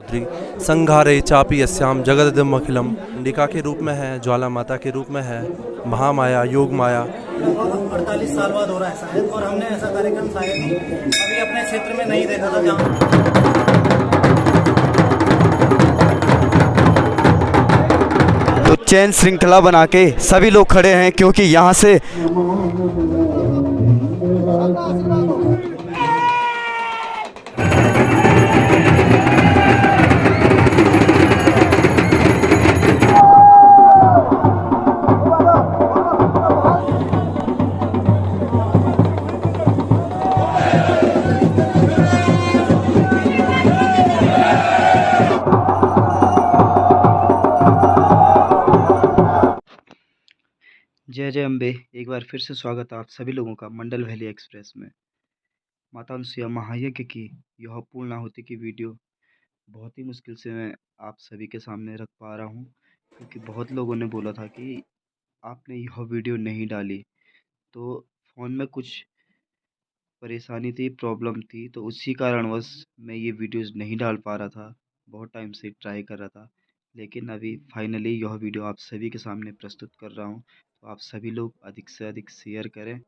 गायत्री संघारे चापी यस्याम जगदमखिलम। अंडिका के रूप में है, ज्वाला माता के रूप में है, महामाया, योग माया। 48 साल बाद हो रहा है शायद, और हमने ऐसा कार्यक्रम शायद ही अभी अपने क्षेत्र में नहीं देखा था जहाँ तो चैन श्रृंखला बना के सभी लोग खड़े हैं, क्योंकि यहाँ से जय जय अम्बे। एक बार फिर से स्वागत है आप सभी लोगों का मंडल वैली एक्सप्रेस में। माता अनुसुईया महायज्ञ की यह पूर्णाहुति की वीडियो बहुत ही मुश्किल से मैं आप सभी के सामने रख पा रहा हूँ, क्योंकि बहुत लोगों ने बोला था कि आपने यह वीडियो नहीं डाली। तो फ़ोन में कुछ परेशानी थी, प्रॉब्लम थी, तो उसी कारणवश मैं ये वीडियोज़ नहीं डाल पा रहा था। बहुत टाइम से ट्राई कर रहा था, लेकिन अभी फाइनली यह वीडियो आप सभी के सामने प्रस्तुत कर रहा हूँ। तो आप सभी लोग अधिक से अधिक शेयर करें।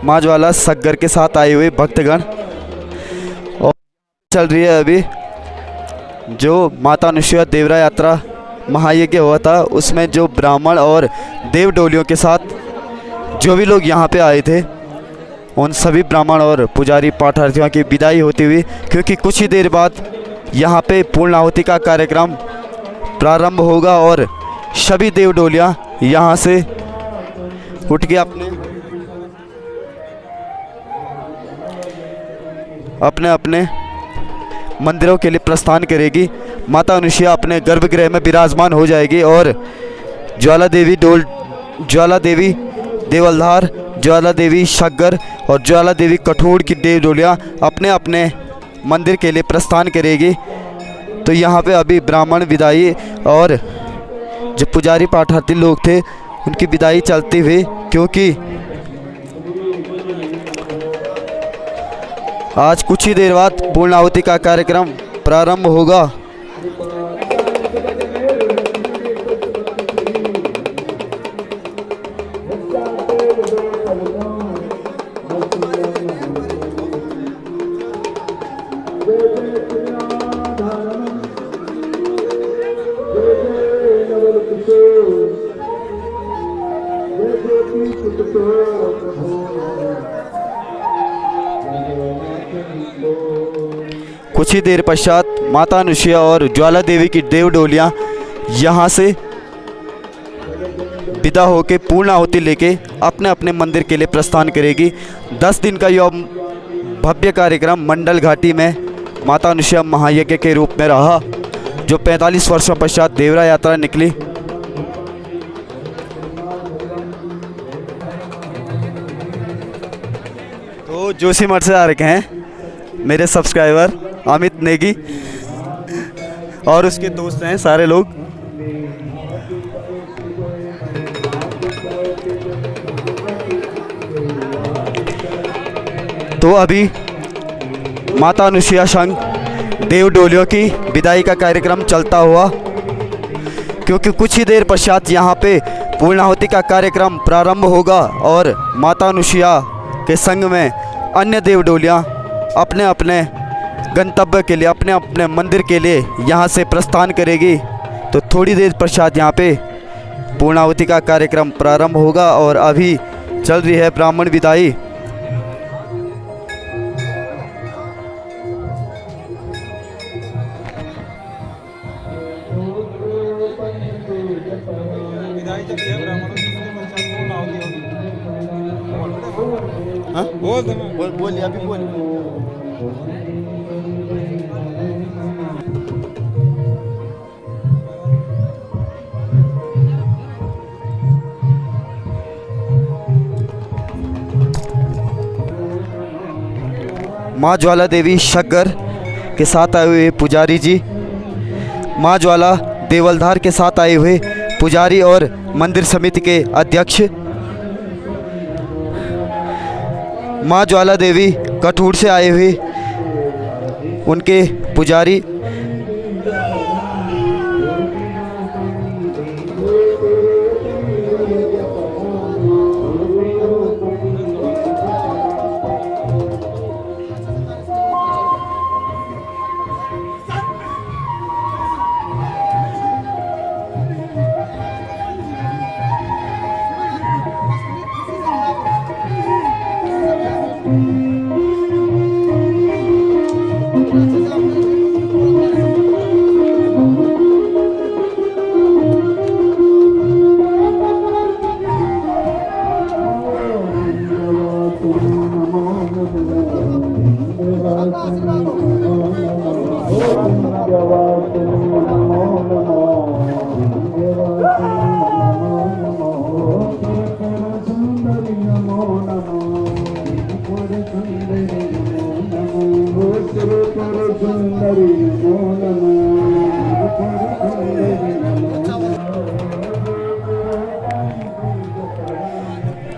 माँ ज्वाला सग्गर के साथ आए हुए भक्तगण, और चल रही है अभी जो माता अनुसुईया देवरा यात्रा महायज्ञ हुआ था, उसमें जो ब्राह्मण और देव डोलियों के साथ जो भी लोग यहाँ पे आए थे, उन सभी ब्राह्मण और पुजारी पाठार्थियों की विदाई होती हुई, क्योंकि कुछ ही देर बाद यहाँ पे पूर्णाहुति का कार्यक्रम प्रारंभ होगा और सभी देव डोलियाँ यहाँ से उठ के अपने अपने मंदिरों के लिए प्रस्थान करेगी। माता अनुसुईया अपने गर्भगृह में विराजमान हो जाएगी और ज्वाला देवी देवलधार, ज्वाला देवी सग्गर और ज्वाला देवी कठोर की देव डोलियाँ अपने अपने मंदिर के लिए प्रस्थान करेगी। तो यहाँ पे अभी ब्राह्मण विदाई और जो पुजारी पाठार्थी लोग थे उनकी विदाई चलती हुई, क्योंकि आज कुछ ही देर बाद पूर्णाहुति का कार्यक्रम प्रारंभ होगा। कुछ ही देर पश्चात माता अनुसुईया और ज्वाला देवी की देव डोलियाँ यहाँ से विदा होकर पूर्णाहुति लेके अपने अपने मंदिर के लिए प्रस्थान करेगी। 10 दिन का यह भव्य कार्यक्रम मंडल घाटी में माता अनुसुईया महायज्ञ के रूप में रहा, जो 45 वर्षों पश्चात देवरा यात्रा निकली। तो जोशीमठ से आ रखे हैं मेरे सब्सक्राइबर अमित नेगी और उसके दोस्त हैं सारे लोग। तो अभी माता अनुसुईया संग देव डोलियों की विदाई का कार्यक्रम चलता हुआ, क्योंकि कुछ ही देर पश्चात यहाँ पे पूर्णाहुति का कार्यक्रम प्रारंभ होगा और माता अनुसुईया के संग में अन्य देव डोलियाँ अपने अपने गंतव्य के लिए, अपने अपने मंदिर के लिए यहाँ से प्रस्थान करेगी। तो थोड़ी देर पश्चात यहाँ पे पूर्णाहुति का कार्यक्रम प्रारंभ होगा और अभी चल रही है ब्राह्मण विदाई। बोल अभी बोल। माँ ज्वाला देवी सग्गर के साथ आए हुए पुजारी जी, माँ ज्वाला देवलधार के साथ आए हुए पुजारी और मंदिर समिति के अध्यक्ष, माँ ज्वाला देवी कठूर से आए हुए उनके पुजारी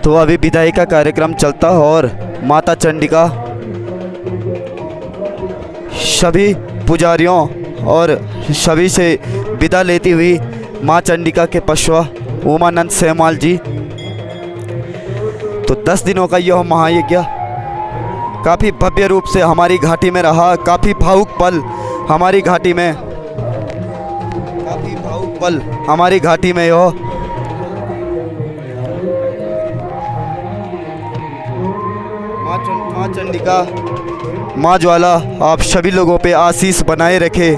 तो अभी विदाई का कार्यक्रम चलता और माता चंडिका सभी पुजारियों और सभी से विदा लेती हुई माँ चंडिका के पशवा उमानंद सेमाल जी। तो 10 दिनों का यह महायज्ञ काफ़ी भव्य रूप से हमारी घाटी में रहा। काफ़ी भावुक पल हमारी घाटी में, यह माँ चंडिका, माँ ज्वाला आप सभी लोगों पे आशीष बनाए रखे।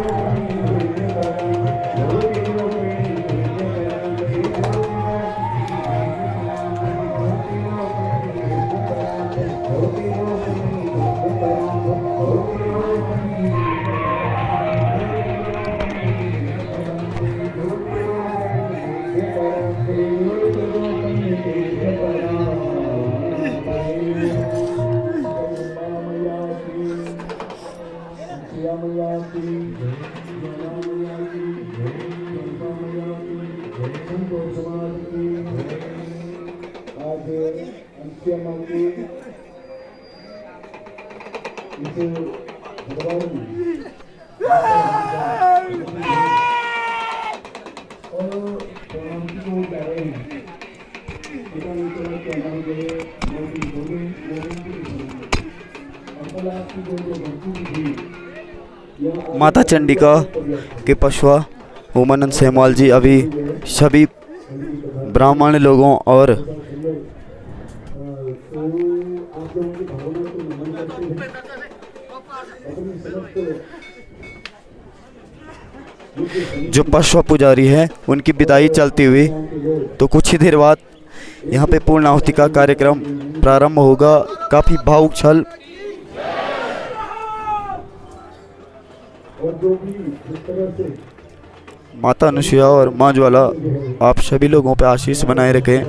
माता चंडिका के पशवा उमानंद सेमाल जी अभी सभी ब्राह्मण लोगों और जो पशवा पुजारी हैं उनकी विदाई चलती हुई, तो कुछ ही देर बाद यहाँ पे पूर्णाहुति का कार्यक्रम प्रारंभ होगा। काफ़ी भावुक छल माता अनुसुया और माँ ज्वाला आप सभी लोगों पे आशीष बनाए रखें।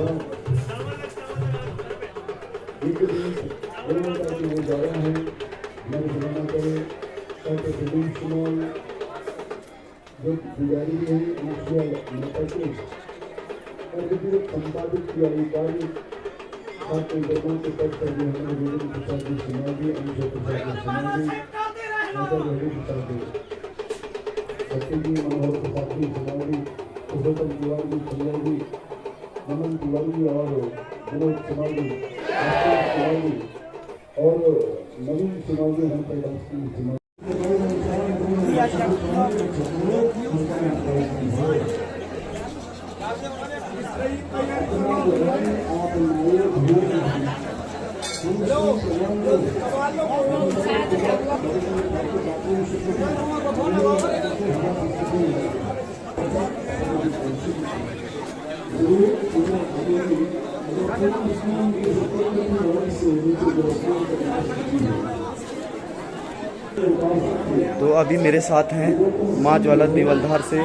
तो अभी मेरे साथ हैं माँ ज्वाला देवलधार से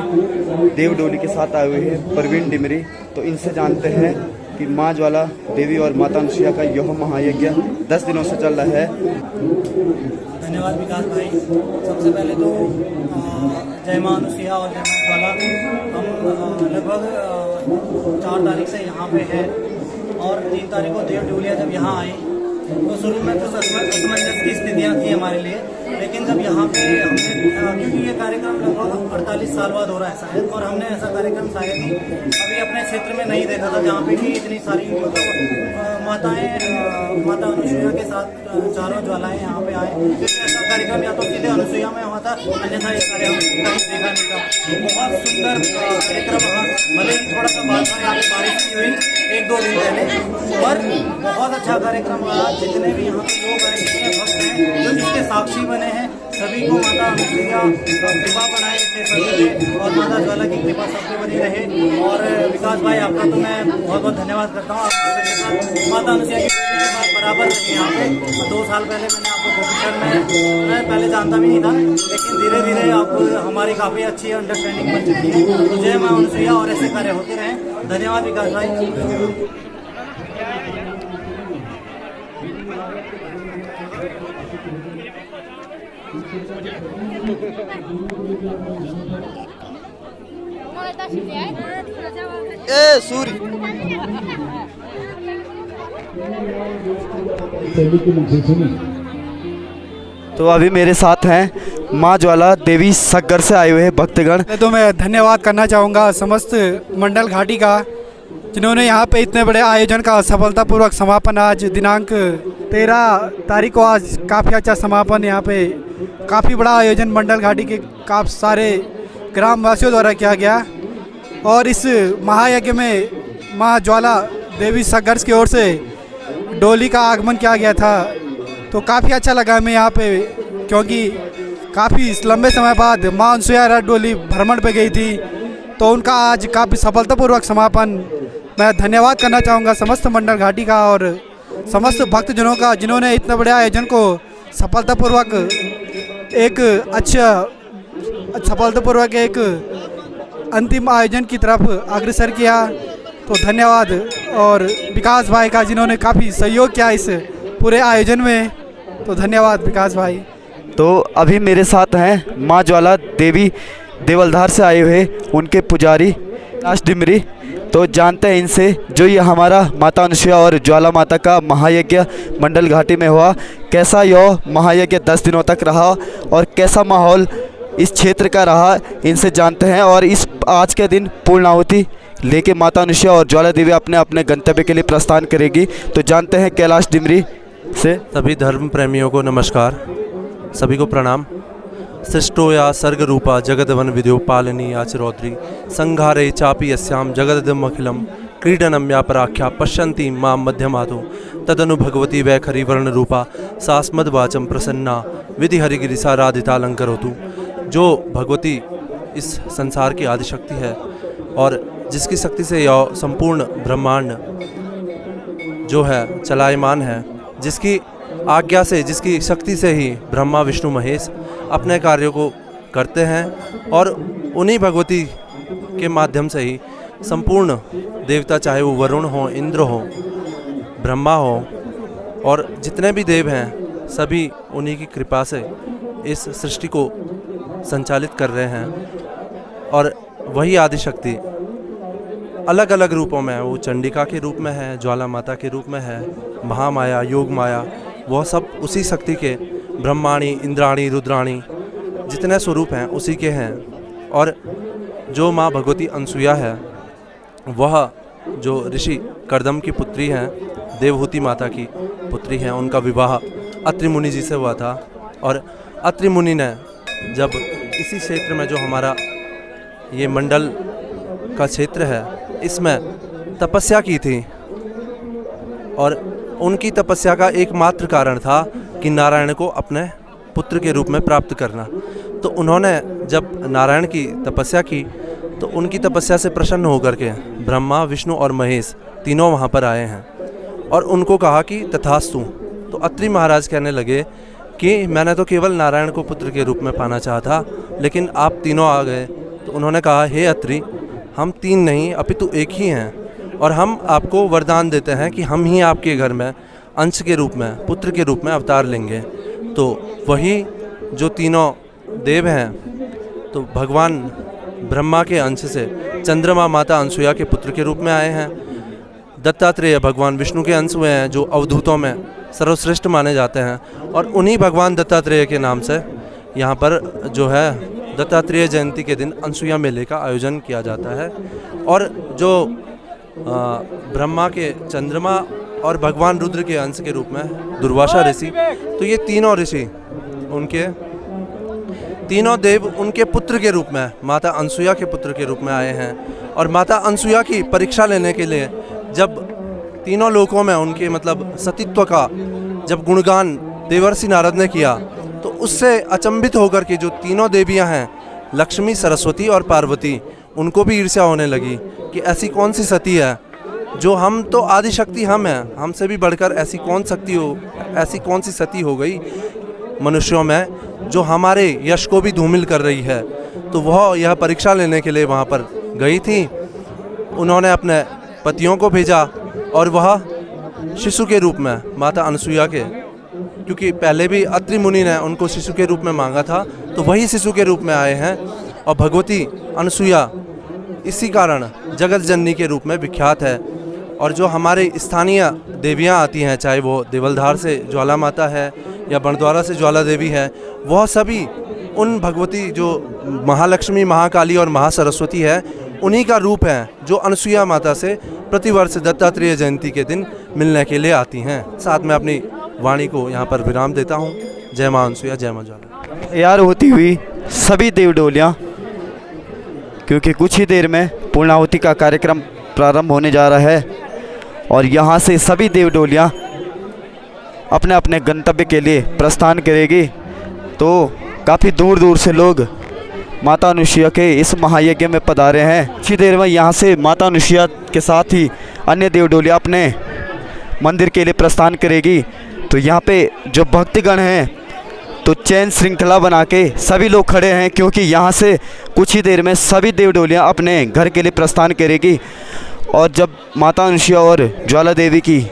देवडोली के साथ आए हुए हैं प्रवीण डिमरी। तो इनसे जानते हैं कि माँ ज्वाला देवी और माता अनुसुया का यह महायज्ञ 10 दिनों से चल रहा है। धन्यवाद विकास भाई। सबसे पहले तो जय माँ अनुसुया और जय माँ ज्वाला। हम लगभग 4 तारीख से यहाँ पे है और 3 तारीख को देवडोलिया जब यहाँ आए तो शुरू में कुछ असमंजस की स्थितियाँ थी हमारे लिए, लेकिन जब यहाँ पे हमने, क्योंकि ये कार्यक्रम लगभग 48 साल बाद हो रहा है शायद, और हमने ऐसा कार्यक्रम शायद ही अभी अपने क्षेत्र में नहीं देखा था जहाँ पे कि इतनी सारी माताएं, माता अनुसुईया के साथ चारों ज्वालाएं यहाँ पे आए। क्योंकि ऐसा कार्यक्रम या तो सीधे अनुसुईया में हुआ था, अन्यथा ये कार्यक्रम कहीं देखा नहीं था। बहुत सुंदर कार्यक्रम रहा, भले ही थोड़ा सा बात यहाँ पे बारिश की हुई 1-2 दिन पहले, पर बहुत अच्छा कार्यक्रम रहा। जितने भी यहाँ पे लोग आए, जितने भक्त हैं जो इसके साक्षी बने हैं, सभी को माता अनुसुईया कृपा बनाए रखे सभी पे, और माता ज्वाला की कृपा सब पे बनी रहे। और विकास भाई आपका तो मैं बहुत बहुत धन्यवाद करता हूँ। आप माता अनुसुईया की बेटी के साथ बराबर रहे यहाँ पे। 2 साल पहले मैंने आपको गोपीचर में, मैं पहले जानता भी नहीं था, लेकिन धीरे धीरे अब हमारी काफ़ी अच्छी अंडरस्टैंडिंग बन चुकी है। तो जय माँ अनुसुईया, और ऐसे कार्य होते रहें। धन्यवाद विकास भाई। तो अभी मेरे साथ हैं माँ ज्वाला देवी सग्गर से आए हुए हैं भक्तगण। तो मैं धन्यवाद करना चाहूँगा समस्त मंडल घाटी का, जिन्होंने यहाँ पे इतने बड़े आयोजन का सफलतापूर्वक समापन, आज दिनांक 13 तारीख को आज काफ़ी अच्छा समापन, यहाँ पे काफ़ी बड़ा आयोजन मंडल घाटी के काफ़ी सारे ग्रामवासियों द्वारा किया गया। और इस महायज्ञ में माँ ज्वाला देवी सग्गर की ओर से डोली का आगमन किया गया था। तो काफ़ी अच्छा लगा हमें यहाँ पे, क्योंकि काफ़ी लंबे समय बाद माँ अनुसुईया रथ डोली भ्रमण पे गई थी, तो उनका आज काफ़ी सफलतापूर्वक समापन। मैं धन्यवाद करना चाहूँगा समस्त मंडल घाटी का और समस्त भक्तजनों का, जिन्होंने इतने बड़े आयोजन को सफलतापूर्वक एक अंतिम आयोजन की तरफ अग्रसर किया। तो धन्यवाद। और विकास भाई का, जिन्होंने काफ़ी सहयोग किया इस पूरे आयोजन में, तो धन्यवाद विकास भाई। तो अभी मेरे साथ हैं माँ ज्वाला देवी देवलधार से आए हुए उनके पुजारी कैलाश डिमरी। तो जानते हैं इनसे, जो ये हमारा माता अनुसुईया और ज्वाला माता का महायज्ञ मंडल घाटी में हुआ, कैसा यह महायज्ञ 10 दिनों तक रहा और कैसा माहौल इस क्षेत्र का रहा, इनसे जानते हैं। और इस आज के दिन पूर्णाहुति लेके माता अनुसुईया और ज्वाला देवी अपने अपने गंतव्य के लिए प्रस्थान करेगी। तो जानते हैं कैलाश डिमरी से। सभी धर्म प्रेमियों को नमस्कार, सभी को प्रणाम। सृष्टो या सर्ग रूपा जगदवन विद्यो पालनी आचिरौद्री संघारे चापी यस्याम जगदम अखिलम क्रीडनम व्यापराख्या पश्यन्ति मां मध्यमातो तदनु भगवती वैखरी वर्ण रूपा सास्मद्वाचम प्रसन्ना विधि हरिगिरिसा राधितालंकरोतु। जो भगवती इस संसार की आदिशक्ति है और जिसकी शक्ति से यह संपूर्ण ब्रह्मांड जो है चलायमान है, जिसकी आज्ञा से, जिसकी शक्ति से ही ब्रह्मा विष्णु महेश अपने कार्यों को करते हैं, और उन्हीं भगवती के माध्यम से ही संपूर्ण देवता, चाहे वो वरुण हो, इंद्र हो, ब्रह्मा हो, और जितने भी देव हैं, सभी उन्हीं की कृपा से इस सृष्टि को संचालित कर रहे हैं। और वही आदिशक्ति अलग अलग रूपों में है, वो चंडिका के रूप में है, ज्वाला माता के रूप में है, महामाया, योग माया, वह सब उसी शक्ति के, ब्रह्माणी, इंद्राणी, रुद्राणी जितने स्वरूप हैं उसी के हैं। और जो माँ भगवती अनुसुईया है, वह जो ऋषि कर्दम की पुत्री हैं, देवहूति माता की पुत्री हैं, उनका विवाह अत्रि मुनि जी से हुआ था। और अत्रि मुनि ने जब इसी क्षेत्र में, जो हमारा ये मंडल का क्षेत्र है, इसमें तपस्या की थी, और उनकी तपस्या का एकमात्र कारण था कि नारायण को अपने पुत्र के रूप में प्राप्त करना। तो उन्होंने जब नारायण की तपस्या की, तो उनकी तपस्या से प्रसन्न होकर के ब्रह्मा, विष्णु और महेश तीनों वहाँ पर आए हैं और उनको कहा कि तथास्तु। तो अत्रि महाराज कहने लगे कि मैंने तो केवल नारायण को पुत्र के रूप में पाना चाहा था, लेकिन आप तीनों आ गए। तो उन्होंने कहा, हे अत्रि, हम 3 नहीं अपितु एक ही हैं, और हम आपको वरदान देते हैं कि हम ही आपके घर में अंश के रूप में, पुत्र के रूप में अवतार लेंगे। तो वही जो तीनों देव हैं, तो भगवान ब्रह्मा के अंश से चंद्रमा माता अनुसुईया के पुत्र के रूप में आए हैं। दत्तात्रेय भगवान विष्णु के अंश हुए हैं, जो अवधूतों में सर्वश्रेष्ठ माने जाते हैं। और उन्हीं भगवान दत्तात्रेय के नाम से यहाँ पर जो है दत्तात्रेय जयंती के दिन अनसुईया मेले का आयोजन किया जाता है। और जो ब्रह्मा के चंद्रमा और भगवान रुद्र के अंश के रूप में दुर्वासा ऋषि, तो ये तीनों ऋषि उनके तीनों देव उनके पुत्र के रूप में माता अनसुईया के पुत्र के रूप में आए हैं। और माता अनसुईया की परीक्षा लेने के लिए जब तीनों लोकों में उनके मतलब सतीत्व का जब गुणगान देवर्षि नारद ने किया, तो उससे अचंभित होकर के जो तीनों देवियां हैं लक्ष्मी, सरस्वती और पार्वती, उनको भी ईर्ष्या होने लगी कि ऐसी कौन सी सती है जो, हम तो आदिशक्ति हम हैं, हमसे भी बढ़कर ऐसी कौन सी सती हो गई मनुष्यों में जो हमारे यश को भी धूमिल कर रही है। तो वह यह परीक्षा लेने के लिए वहाँ पर गई थी। उन्होंने अपने पतियों को भेजा और वह शिशु के रूप में माता अनसुईया के, क्योंकि पहले भी अत्रि मुनि ने उनको शिशु के रूप में मांगा था, तो वही शिशु के रूप में आए हैं। और भगवती अनसुईया इसी कारण जगत जननी के रूप में विख्यात है। और जो हमारे स्थानीय देवियां आती हैं, चाहे वो देवलधार से ज्वाला माता है या बणद्वारा से ज्वाला देवी है, वह सभी उन भगवती जो महालक्ष्मी, महाकाली और महासरस्वती है, उन्हीं का रूप है जो अनसुईया माता से प्रतिवर्ष दत्तात्रेय जयंती के दिन मिलने के लिए आती हैं। साथ में अपनी वाणी को यहाँ पर विराम देता हूँ। जय माँ अनसुईया, जय माँ ज्वाला। तैयार होती हुई सभी देव डोलियाँ, क्योंकि कुछ ही देर में पूर्णाहुति का कार्यक्रम प्रारंभ होने जा रहा है और यहाँ से सभी देव डोलियाँ अपने अपने गंतव्य के लिए प्रस्थान करेगी। तो काफ़ी दूर दूर से लोग माता अनसुईया के इस महायज्ञ में पधारे हैं। कुछ ही देर में यहाँ से माता अनसुईया के साथ ही अन्य देव डोलियाँ अपने मंदिर के लिए प्रस्थान करेगी। तो यहाँ पे जो भक्तगण हैं तो चैन श्रृंखला बना के सभी लोग खड़े हैं, क्योंकि यहाँ से कुछ ही देर में सभी देव डोलियाँ अपने घर के लिए प्रस्थान करेगी। और जब माता अनसुईया और ज्वाला देवी की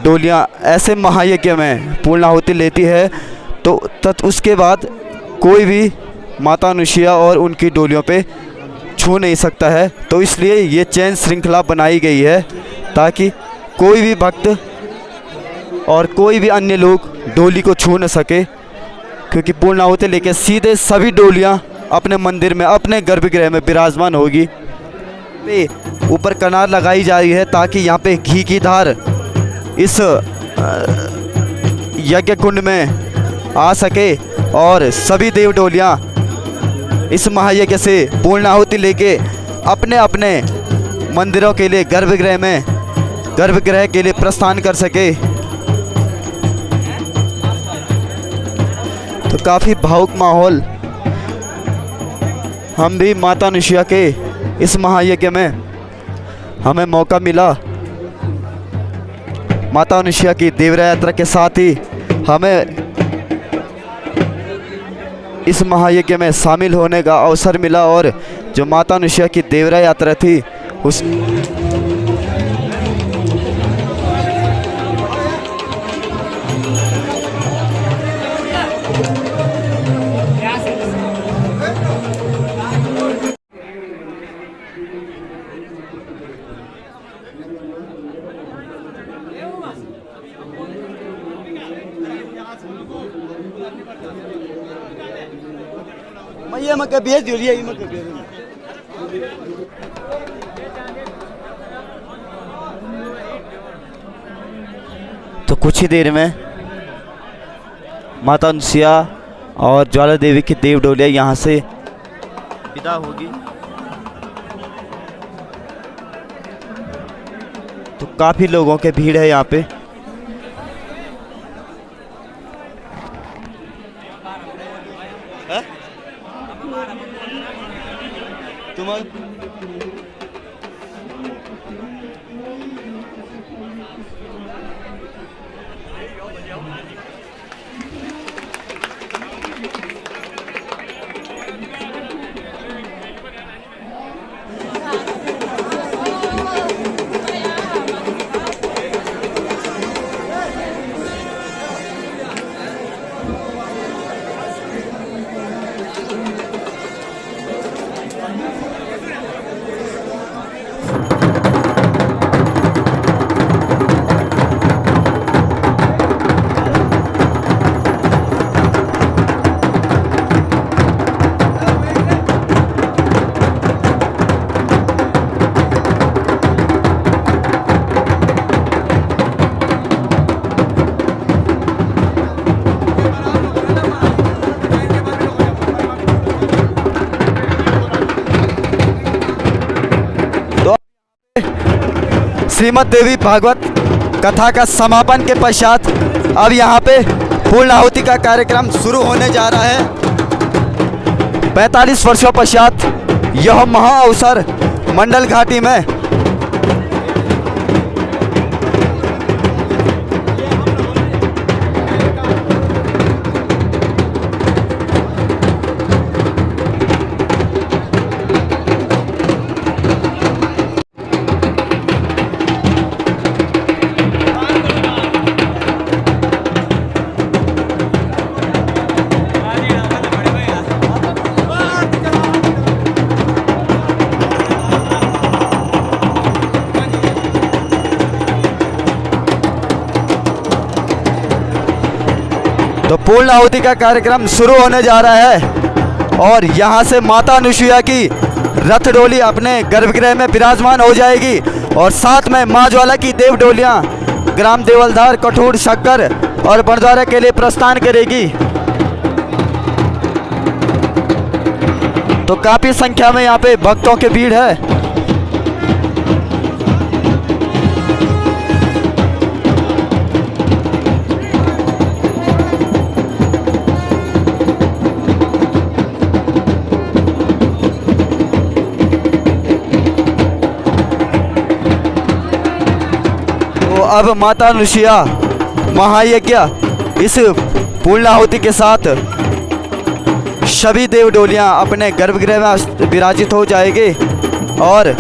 डोलियाँ ऐसे महायज्ञ में पूर्णाहुति लेती है, तो उसके बाद कोई भी माता अनसुईया और उनकी डोलियों पे छू नहीं सकता है। तो इसलिए ये चैन श्रृंखला बनाई गई है ताकि कोई भी भक्त और कोई भी अन्य लोग डोली को छू न सके, क्योंकि पूर्णाहुति लेके सीधे सभी डोलियाँ अपने मंदिर में, अपने गर्भगृह में विराजमान होगी। पे ऊपर कनार लगाई जा रही है ताकि यहाँ पे घी की धार इस यज्ञ कुंड में आ सके और सभी देव डोलियाँ इस महायज्ञ से पूर्णाहुति लेके अपने अपने मंदिरों के लिए, गर्भगृह के लिए प्रस्थान कर सके। तो काफ़ी भावुक माहौल। हम भी माता अनसुईया के इस महायज्ञ में हमें मौका मिला, माता अनसुईया की देवरा यात्रा के साथ ही हमें इस महायज्ञ में शामिल होने का अवसर मिला। और जो माता अनसुईया की देवरा यात्रा थी उस ये मक्का भेज दियो, ये मक्का भेज दियो। तो कुछ ही देर में माता अनसुईया और ज्वाला देवी की देव डोलियाँ यहाँ से विदा होगी। तो काफ़ी लोगों के भीड़ है यहाँ पे। श्रीमद् देवी भागवत कथा का समापन के पश्चात अब यहाँ पे पूर्ण आहुति का कार्यक्रम शुरू होने जा रहा है। 45 वर्षों पश्चात यह महा अवसर मंडल घाटी में तो पूर्ण आहुति का कार्यक्रम शुरू होने जा रहा है और यहाँ से माता अनुसुईया की रथ डोली अपने गर्भगृह में विराजमान हो जाएगी और साथ में माँ ज्वाला की देव डोलियाँ ग्राम देवलधार, कठूर, शक्कर और बड़द्वारा के लिए प्रस्थान करेगी। तो काफ़ी संख्या में यहाँ पे भक्तों की भीड़ है। अब माता अनुसुईया महायज्ञ इस पूर्णाहुति के साथ सभी देव डोलियां अपने गर्भगृह में विराजित हो जाएगी और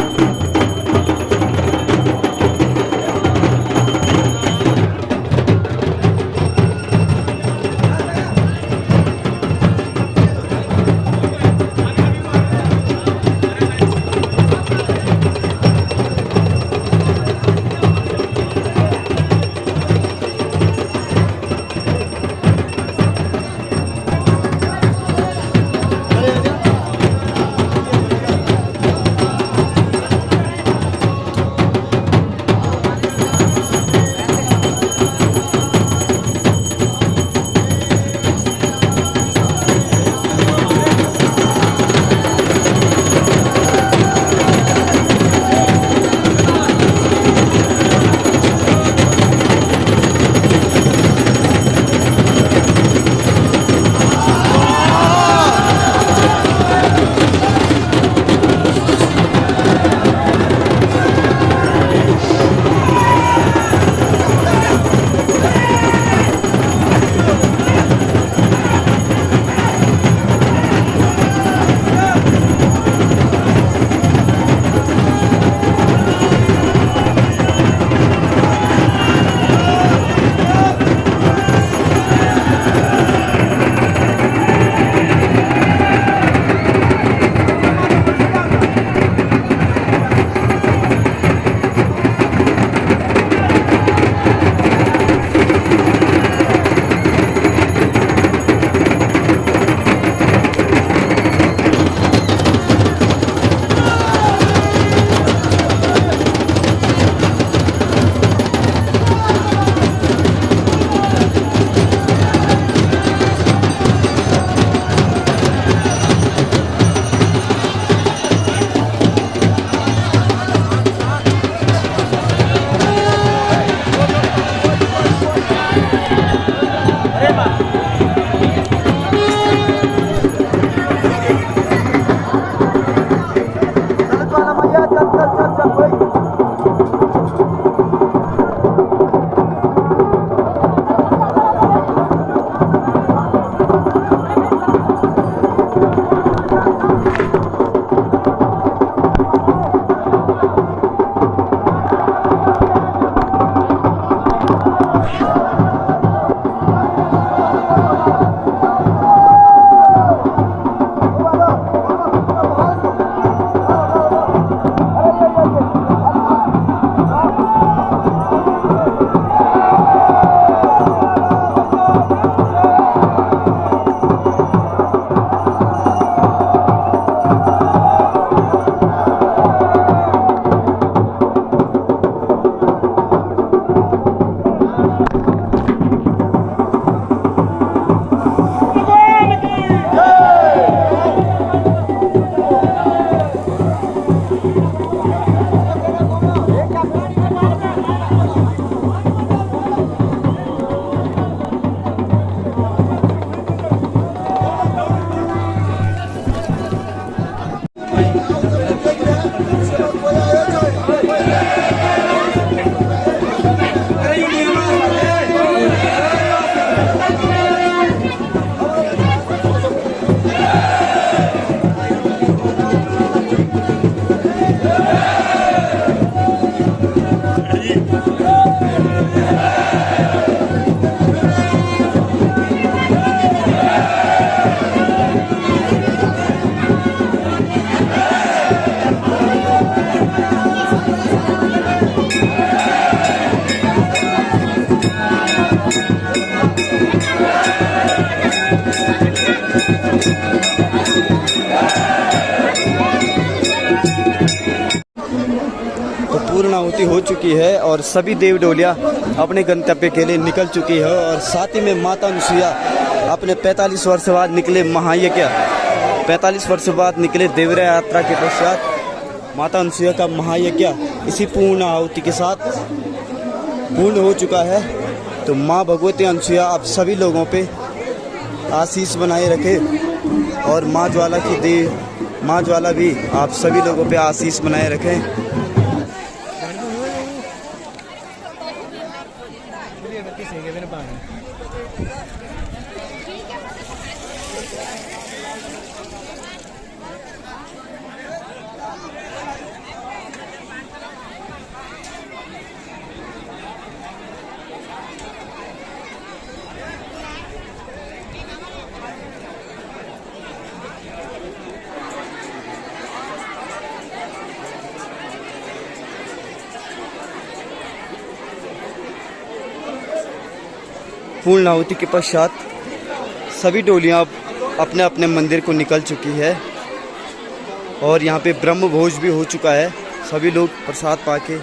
आहुति हो चुकी है और सभी देव डोलियाँ अपने गंतव्य के लिए निकल चुकी है। और साथ ही में माता अनुसुईया अपने 45 वर्ष बाद निकले महायज्ञ, 45 वर्ष बाद निकले देवरा यात्रा के पश्चात माता अनुसुईया का महायज्ञ इसी पूर्ण आहुति के साथ पूर्ण हो चुका है। तो माँ भगवती अनुसुईया आप सभी लोगों पे आशीष बनाए रखे और माँ ज्वाला भी आप सभी लोगों पे आशीष बनाए रखें। पूर्ण आहुति के पश्चात सभी डोलियां अपने अपने मंदिर को निकल चुकी है और यहाँ पे ब्रह्म भोज भी हो चुका है। सभी लोग प्रसाद पाके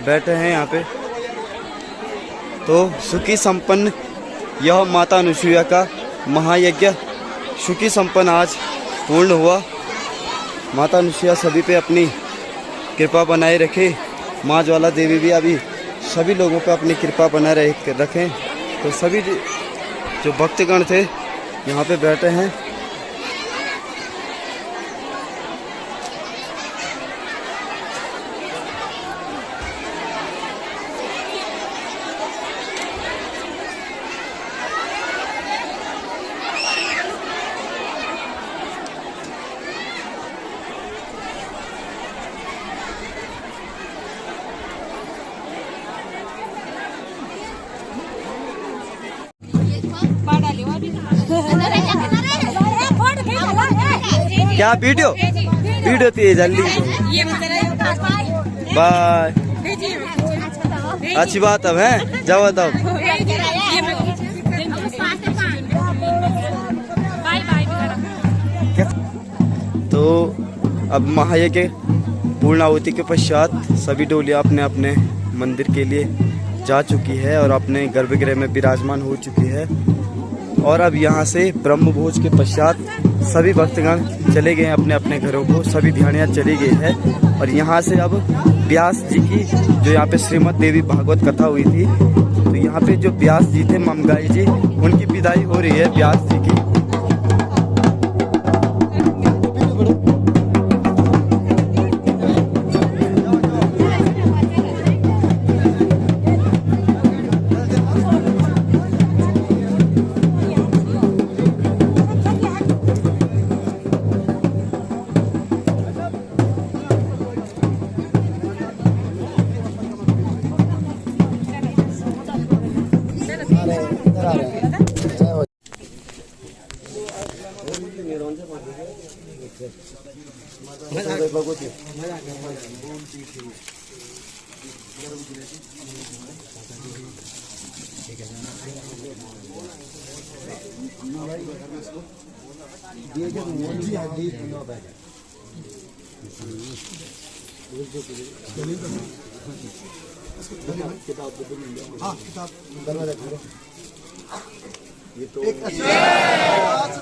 बैठे हैं यहाँ पे। तो सुखी संपन्न यह माता अनुसुईया का महायज्ञ सुखी संपन्न आज पूर्ण हुआ। माता अनुसुईया सभी पे अपनी कृपा बनाए रखे। माँ ज्वाला देवी भी अभी सभी लोगों को अपनी कृपा बनाए रखें। तो सभी जो भक्तगण थे यहाँ पे बैठे हैं। क्या वीडियो थी जल्दी। बाय। अच्छी बात अब है, जाओ तब। तो अब महायज्ञ पूर्ण आहुति के पश्चात सभी डोलियां अपने अपने मंदिर के लिए जा चुकी है और अपने गर्भगृह में विराजमान हो चुकी है। और अब यहाँ से ब्रह्म भोज के पश्चात सभी भक्तगण चले गए अपने अपने घरों को। सभी ध्यानियाँ चली गई है और यहाँ से अब व्यास जी की जो यहाँ पे श्रीमद् देवी भागवत कथा हुई थी, तो यहाँ पे जो व्यास जी थे ममगाई जी, उनकी विदाई हो रही है व्यास जी की।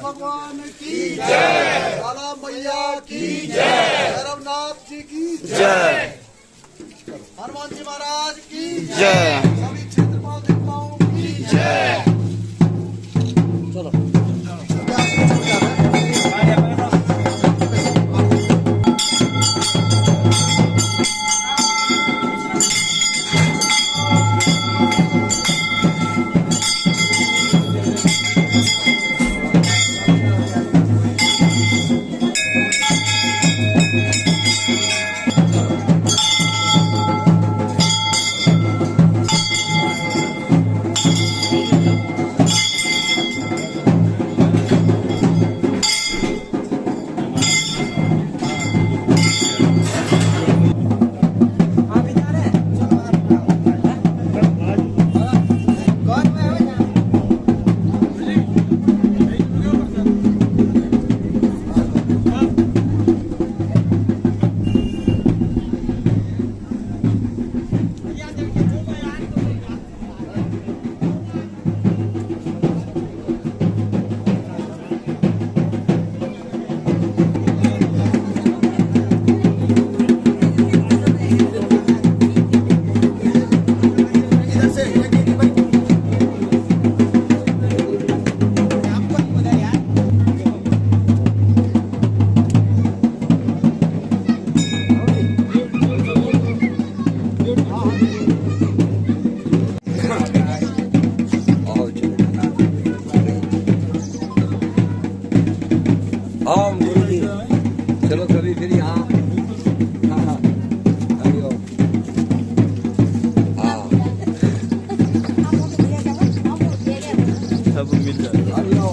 भगवान की जय, काला मैया की जय, भैरवनाथ जी की जय, हनुमान जी महाराज की जय, सभी क्षेत्रपाल देवताओं की जय। चलो ओम गुरु जी। चलो सभी फिर यहाँ। हाँ हाँ हरि ओम। हाँ सब मिल जाए। हरि ओम।